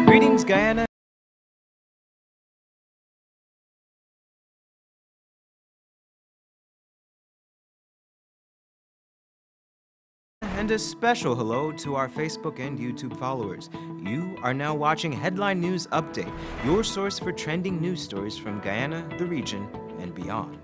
Greetings, Guyana. And a special hello to our Facebook and YouTube followers. You are now watching Headline News Update, your source for trending news stories from Guyana, the region, and beyond.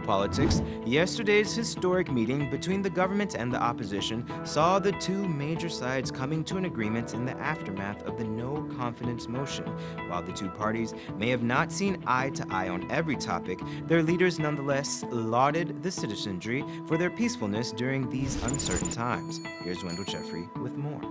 Politics, yesterday's historic meeting between the government and the opposition saw the two major sides coming to an agreement in the aftermath of the no-confidence motion. While the two parties may have not seen eye to eye on every topic, their leaders nonetheless lauded the citizenry for their peacefulness during these uncertain times. Here's Wendell Jeffrey with more.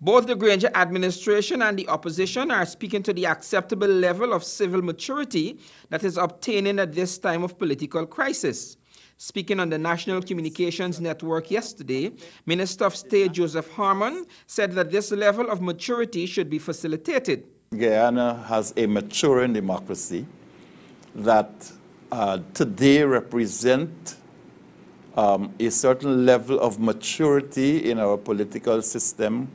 Both the Granger administration and the opposition are speaking to the acceptable level of civil maturity that is obtaining at this time of political crisis. Speaking on the National Communications Network yesterday, Minister of State Joseph Harmon said that this level of maturity should be facilitated. Guyana has a maturing democracy that today represent a certain level of maturity in our political system.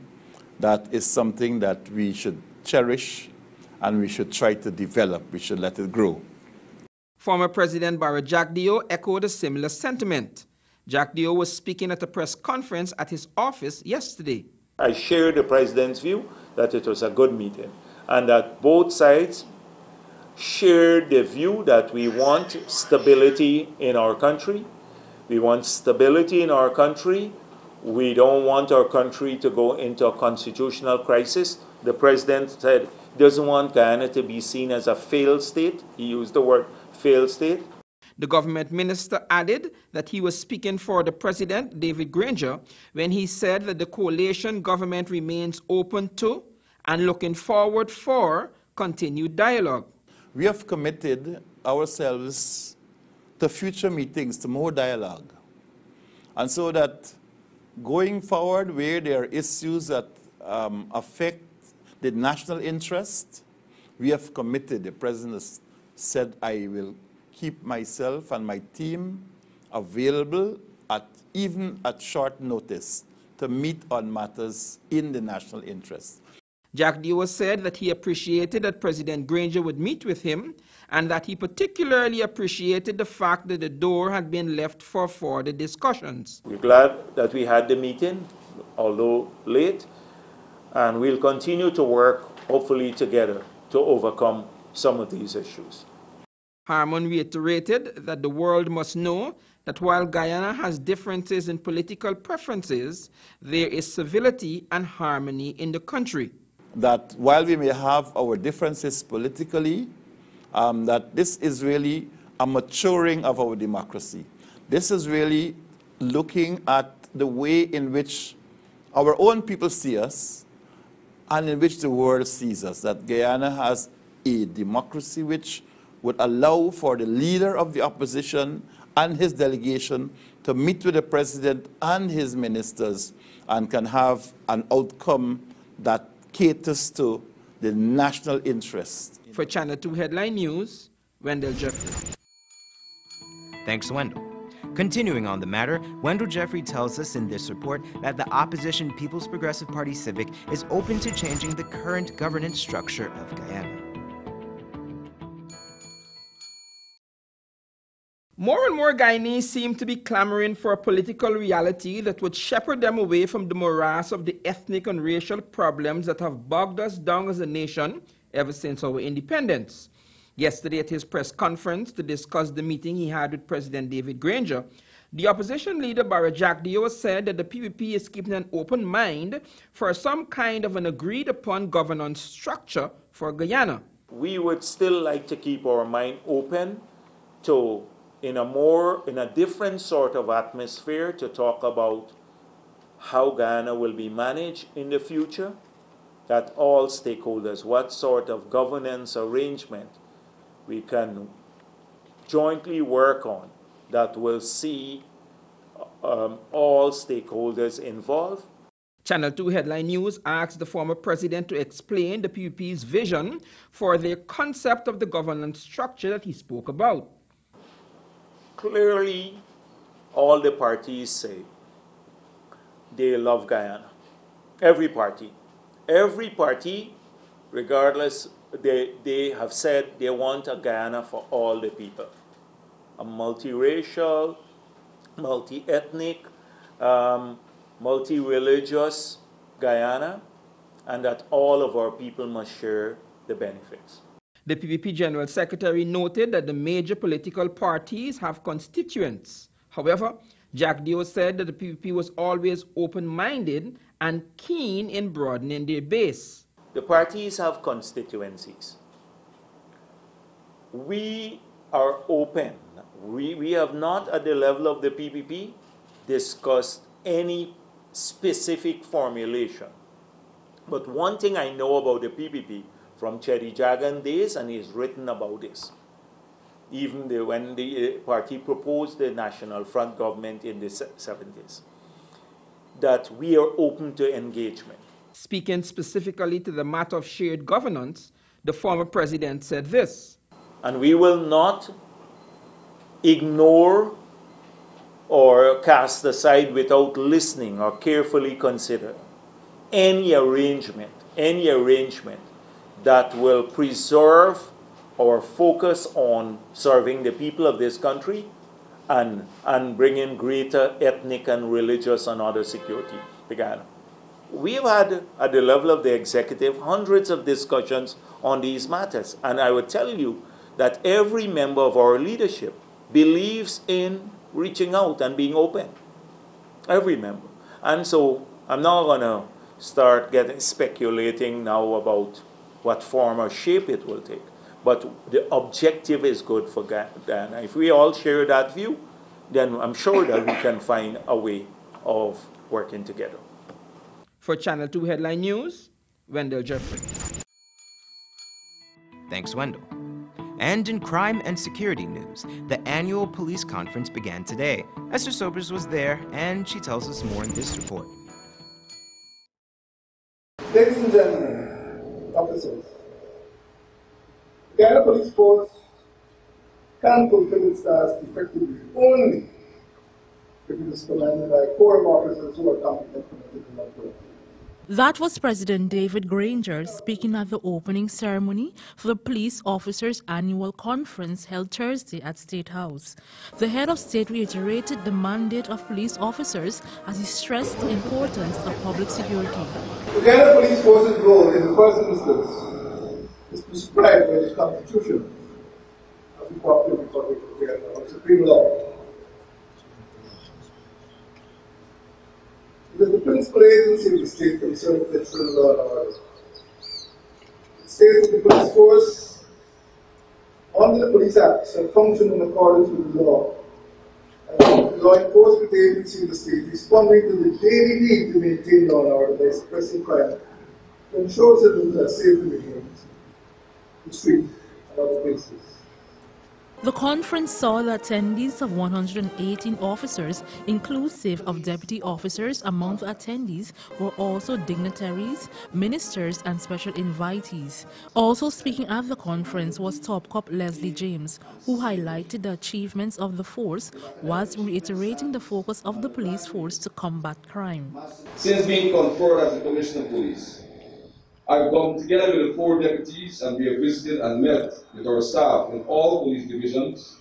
That is something that we should cherish and we should try to develop. We should let it grow. Former President Barra Jagdeo echoed a similar sentiment. Jagdeo was speaking at a press conference at his office yesterday. I share the President's view that it was a good meeting and that both sides shared the view that we want stability in our country. We want stability in our country. We don't want our country to go into a constitutional crisis. The President said he doesn't want Guyana to be seen as a failed state. He used the word failed state. The government minister added that he was speaking for the President, David Granger, when he said that the coalition government remains open to and looking forward for continued dialogue. We have committed ourselves to future meetings, to more dialogue. And so that going forward, where there are issues that affect the national interest, we have committed. The President has said, I will keep myself and my team available even at short notice to meet on matters in the national interest. Jagdeo said that he appreciated that President Granger would meet with him and that he particularly appreciated the fact that the door had been left for further discussions. We're glad that we had the meeting, although late, and we'll continue to work, hopefully together, to overcome some of these issues. Harmon reiterated that the world must know that while Guyana has differences in political preferences, there is civility and harmony in the country. That while we may have our differences politically, that this is really a maturing of our democracy. This is really looking at the way in which our own people see us and in which the world sees us. That Guyana has a democracy which would allow for the leader of the opposition and his delegation to meet with the President and his ministers and can have an outcome that caters to the national interest. For Channel 2 Headline News, Wendell Jeffrey. Thanks, Wendell. Continuing on the matter, Wendell Jeffrey tells us in this report that the opposition People's Progressive Party Civic is open to changing the current governance structure of Guyana. More and more Guyanese seem to be clamoring for a political reality that would shepherd them away from the morass of the ethnic and racial problems that have bogged us down as a nation ever since our independence. Yesterday at his press conference to discuss the meeting he had with President David Granger, the opposition leader Barra Jagdeo said that the PPP is keeping an open mind for some kind of an agreed-upon governance structure for Guyana. We would still like to keep our mind open to in a different sort of atmosphere to talk about how Guyana will be managed in the future, that all stakeholders, what sort of governance arrangement we can jointly work on that will see all stakeholders involved. Channel 2 Headline News asked the former president to explain the PPP's vision for the concept of the governance structure that he spoke about. Clearly, all the parties say they love Guyana. Every party. Every party, regardless, they have said they want a Guyana for all the people. A multiracial, multi-ethnic, multi-religious Guyana, and that all of our people must share the benefits. The PPP General Secretary noted that the major political parties have constituents. However, Jack Dio said that the PPP was always open-minded and keen in broadening their base. The parties have constituencies. We are open. We have not, at the level of the PPP, discussed any specific formulation. But one thing I know about the PPP from Chedi Jagan days, and he's written about this, even when the party proposed the National Front government in the 70s, that we are open to engagement. Speaking specifically to the matter of shared governance, the former president said this. And we will not ignore or cast aside without listening or carefully consider any arrangement that will preserve our focus on serving the people of this country and bringing greater ethnic and religious and other security to Guyana. We've had, at the level of the executive, hundreds of discussions on these matters. And I would tell you that every member of our leadership believes in reaching out and being open. Every member. And so I'm not going to start speculating now about what form or shape it will take. But the objective is good for Guyana. If we all share that view, then I'm sure that we can find a way of working together. For Channel 2 Headline News, Wendell Jeffrey. Thanks, Wendell. And in crime and security news, the annual police conference began today. Esther Sobers was there, and she tells us more in this report. Ladies and gentlemen, officers, the Guyana Police Force can fulfill its task effectively only if it is commanded by a corps of officers who are competent for particular work. That was President David Granger speaking at the opening ceremony for the Police Officers' Annual Conference held Thursday at State House. The head of state reiterated the mandate of police officers as he stressed the importance of public security. The Guyana Police Force's role in the first instance is prescribed by the Constitution of the Popular Republic of Guyana, or Supreme Law. It is the principal agency of the state concerned with external law and order. It states that the police force, under the Police Act, shall function in accordance with the law, and the law enforcement agency of the state responding to the daily need to maintain law and order by suppressing crime, to ensure citizens are safe in the homes, the street, and other places. The conference saw the attendees of 118 officers, inclusive of deputy officers. Among the attendees were also dignitaries, ministers, and special invitees. Also speaking at the conference was Top Cop Leslie James, who highlighted the achievements of the force whilst reiterating the focus of the police force to combat crime. Since being conferred as the Commissioner of Police, I've come together with the 4 deputies and we have visited and met with our staff in all police divisions,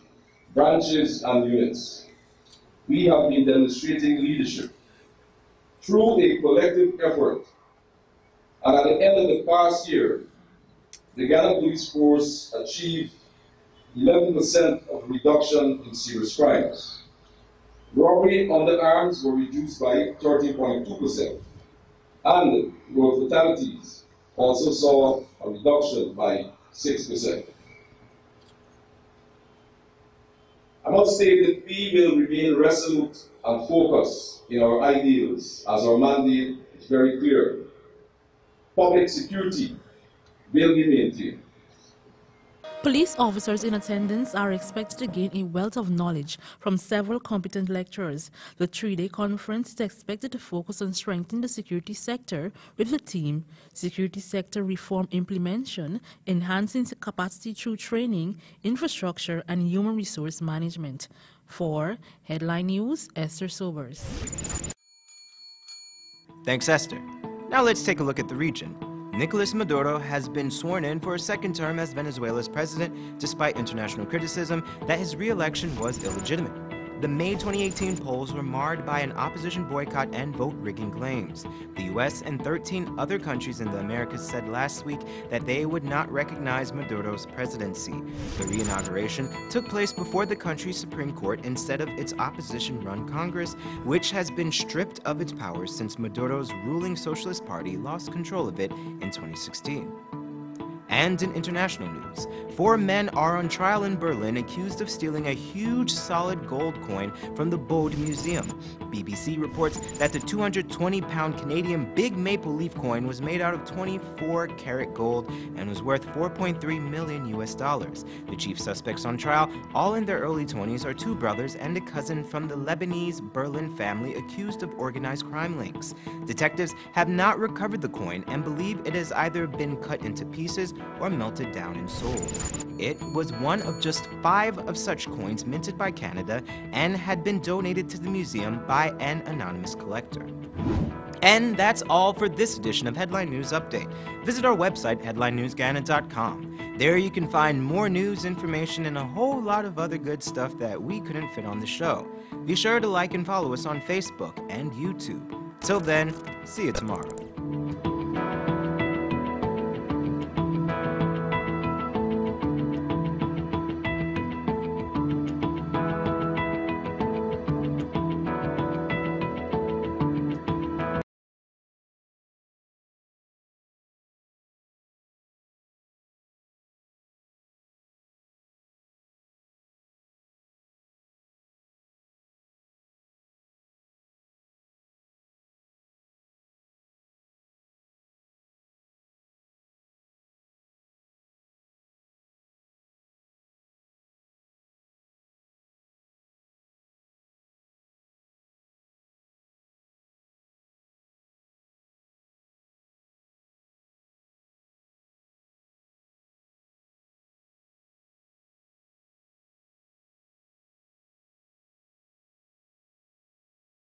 branches and units. We have been demonstrating leadership through a collective effort. And at the end of the past year, the Guyana Police Force achieved 11% of reduction in serious crimes. Robbery underarms were reduced by 13.2%, and road fatalities also saw a reduction by 6%. I must state that we will remain resolute and focused in our ideals, as our mandate is very clear. Public security will be maintained. Police officers in attendance are expected to gain a wealth of knowledge from several competent lecturers. The three-day conference is expected to focus on strengthening the security sector with the theme Security Sector Reform Implementation, Enhancing Capacity Through Training, Infrastructure, and Human Resource Management. For Headline News, Esther Sobers. Thanks, Esther. Now let's take a look at the region. Nicolas Maduro has been sworn in for a second term as Venezuela's president, despite international criticism that his re-election was illegitimate. The May 2018 polls were marred by an opposition boycott and vote-rigging claims. The U.S. and 13 other countries in the Americas said last week that they would not recognize Maduro's presidency. The re-inauguration took place before the country's Supreme Court instead of its opposition-run Congress, which has been stripped of its powers since Maduro's ruling Socialist Party lost control of it in 2016. And in international news, 4 men are on trial in Berlin accused of stealing a huge solid gold coin from the Bode Museum. BBC reports that the 220-pound Canadian Big Maple Leaf coin was made out of 24-karat gold and was worth $4.3 million. The chief suspects on trial, all in their early 20s, are 2 brothers and a cousin from the Lebanese Berlin family accused of organized crime links. Detectives have not recovered the coin and believe it has either been cut into pieces or melted down and sold. It was one of just 5 of such coins minted by Canada and had been donated to the museum by an anonymous collector. And that's all for this edition of Headline News Update. Visit our website, headlinenewsguyana.com. There you can find more news, information, and a whole lot of other good stuff that we couldn't fit on the show. Be sure to like and follow us on Facebook and YouTube. Till then, see you tomorrow.